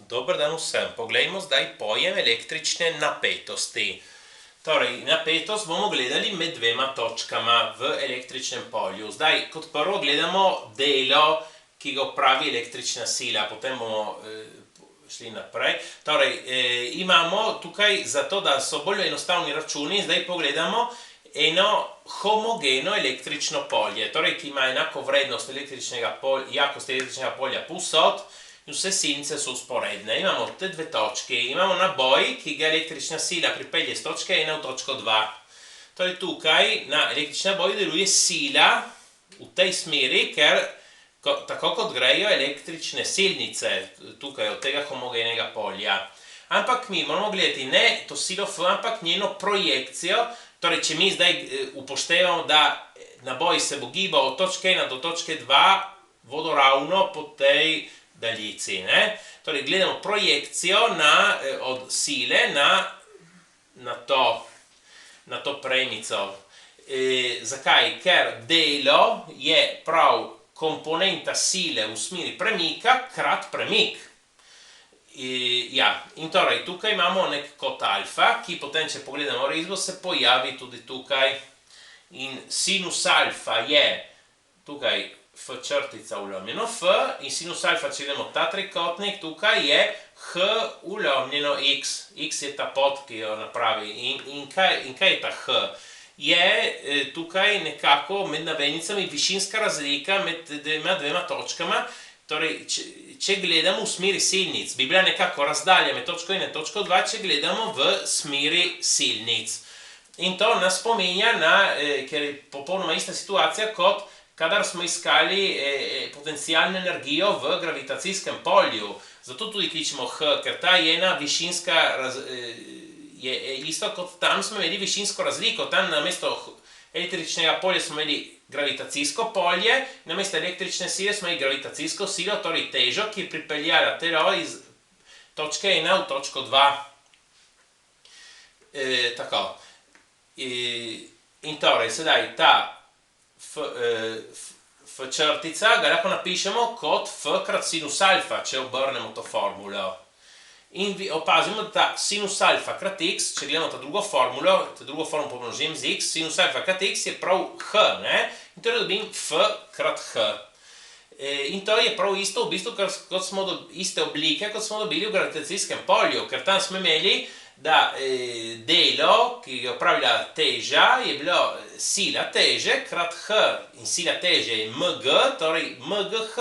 Dobar dan vsem. Poglejmo zdaj pojem električne napetosti. Torej, napetost bomo gledali med dvema točkama v električnem polju. Zdaj, kot prvo gledamo delo, ki ga opravi električna sila, potem bomo šli naprej. Torej, imamo tukaj, zato da so bolj enostavni računi, zdaj pogledamo eno homogeno električno polje, torej, ki ima enako vrednost jakost električnega polja povsod, in vse silnice so vzporedne. Imamo te dve točke, imamo naboj, ki ga električna sila pripelje z točke 1 v točko 2. Torej tukaj na električni naboj deluje sila v tej smeri, ker tako kot grejo električne silnice tukaj od tega homogenega polja. Ampak mi moramo gledati ne to silo F, ampak njeno projekcijo. Torej, če mi zdaj upoštevamo, da naboj se bo gibal od točke 1 do točke 2 vodoravno po tej daljici. Torej, gledamo projekcijo od sile na to premico. Zakaj? Ker delo je prav komponenta sile v smeri premika krat premik. In torej, tukaj imamo nek kot alfa, ki potem, če pogledamo risbo, se pojavi tudi tukaj. In sinus alfa je tukaj F črtica ulomljeno F, in sinus alfa, če gledamo ta trikotnik, tukaj je H ulomljeno X. X je ta pot, ki jo napravi. In kaj je ta H? Je tukaj nekako med navednicami višinska razlika med dvema točkama. Torej, če gledamo v smeri silnic, bi bila nekako razdalja med točko 1 in točko 2, če gledamo v smeri silnic. In to nas spominja ker je popolnoma ista situacija, kot kadar smo iskali potencialno energijo v gravitacijskem polju. Zato tudi kličemo H, ker ta je ena višinska, je isto kot tam smo imeli višinsko razliko. Tam namesto električnega polja smo imeli gravitacijsko polje, namesto električne sile smo imeli gravitacijsko silo, torej težo, ki je pripeljala telo iz točke 1 v točko 2. Tako. In torej, sedaj ta F črtica ga lahko napišemo kot F krat sinus alfa, če obrnemo to formulo. In opazimo, da ta sinus alfa krat x, če gledamo ta drugo formulo pomnožim z x, sinus alfa krat x je prav h, in torej dobim F krat h. In to je prav isto v bistvu, iste oblike, kot smo dobili v gravitacijskem polju, ker tam smo imeli, da delo, ki je opravila teža, je bilo sila teže krat h, in sila teže je mg, torej mgh.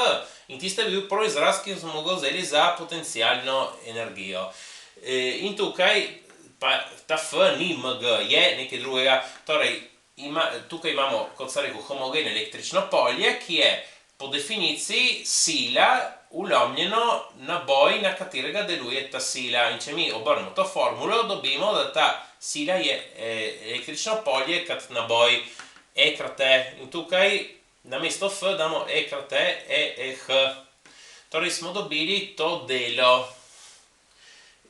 In tiste je bil prav izraz, ki smo ga vzeli za potencialno energijo. In tukaj, pa ta f ni mg, je nekaj drugega. Torej, tukaj imamo, kot sem rekel, homogeno električno polje, ki je po definiciji sila ulomljeno naboj, na katerega deluje ta sila. In če mi obrnemo to formulo, dobimo, da ta sila je električno polje krat naboj E krat E. In tukaj namesto F damo E krat E, EH. Torej smo dobili to delo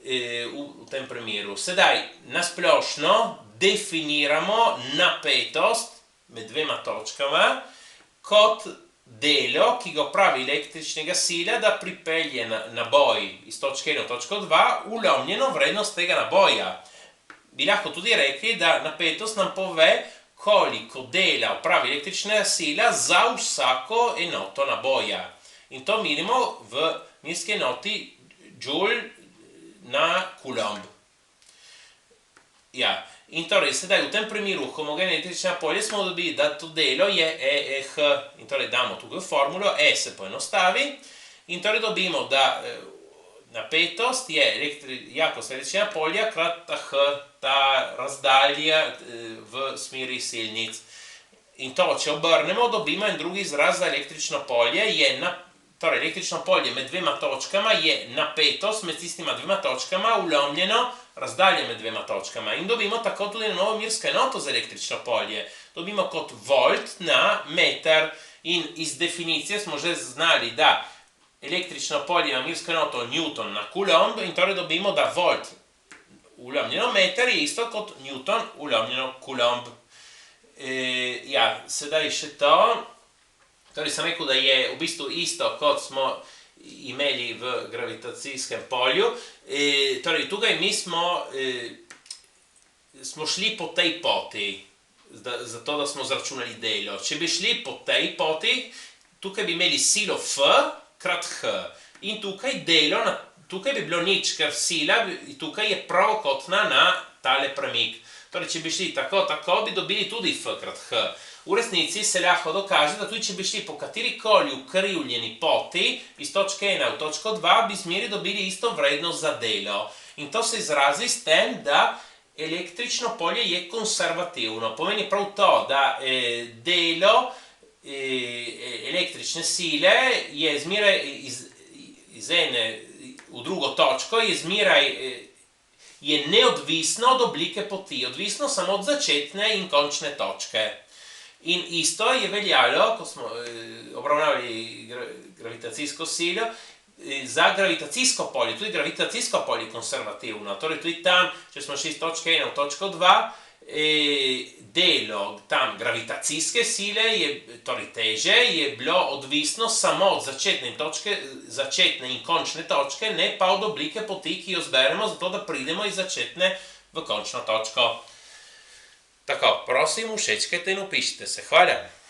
v tem primeru. Sedaj, nasplošno definiramo napetost med dvema točkama kot delo, ki ga opravi električnega sila, da pripelje naboj iz točke 1 v točko 2 ulomljeno vrednost tega naboja. Bi lahko tudi rekli, da napetost nam pove, koliko dela opravi električna sila za vsako enoto naboja. In to merimo v merski enoti Joule na Coulomb. In torej, sedaj v tem primeru homogene električnega polja smo dobili, da to delo je EH. In torej damo tukaj formulo, E se poenostavi, in torej dobimo, da napetost je jakost električnega polja krat ta H, ta razdalja v smeri silnic. In to, če obrnemo, dobimo en drugi izraz za električno polje. Torej, električno polje med dvema točkama je napetost med tistima dvema točkama ulomljeno razdalje med dvema točkama. In dobimo tako tudi novo mersko enoto za električno polje. Dobimo kot volt na meter. In iz definicije smo že znali, da električno polje ima mersko enoto Newton na Coulomb, in torej dobimo, da volt ulomljeno meter je isto kot Newton ulomljeno Coulomb. Sedaj še to. Torej sem rekel, da je v bistvu isto, kot smo imeli v gravitacijskem polju. Torej, tukaj mi smo šli po tej poti, zato da smo zračunali delo. Če bi šli po tej poti, tukaj bi imeli silo F krat H. In tukaj delo, tukaj bi bilo nič, ker sila tukaj je pravokotna na tale premik. Torej, če bi šli tako, bi dobili tudi F krat H. V resnici se lahko dokaže, da tudi če bi šli po katerikoli ukrivljeni poti iz točke 1 v točko 2, bi zmeri dobili isto vrednost za delo. In to se izrazi s tem, da električno polje je konservativno. Pomeni prav to, da delo električne sile je zmeraj iz ene v drugo točko, je neodvisno od oblike poti, odvisno samo od začetne in končne točke. In isto je veljalo, ko smo obravnavali gravitacijsko silo, za gravitacijsko polje. Tudi gravitacijsko polje je konservativno. Torej, tudi tam, če smo šli iz točke 1 v točko 2, delo tam gravitacijske sile, torej teže, je bilo odvisno samo od začetne in končne točke, ne pa od oblike poti, ki jo zberemo, zato da pridemo iz začetne v končno točko. Tako, prosim, všečkajte in vpišite se. Hvala.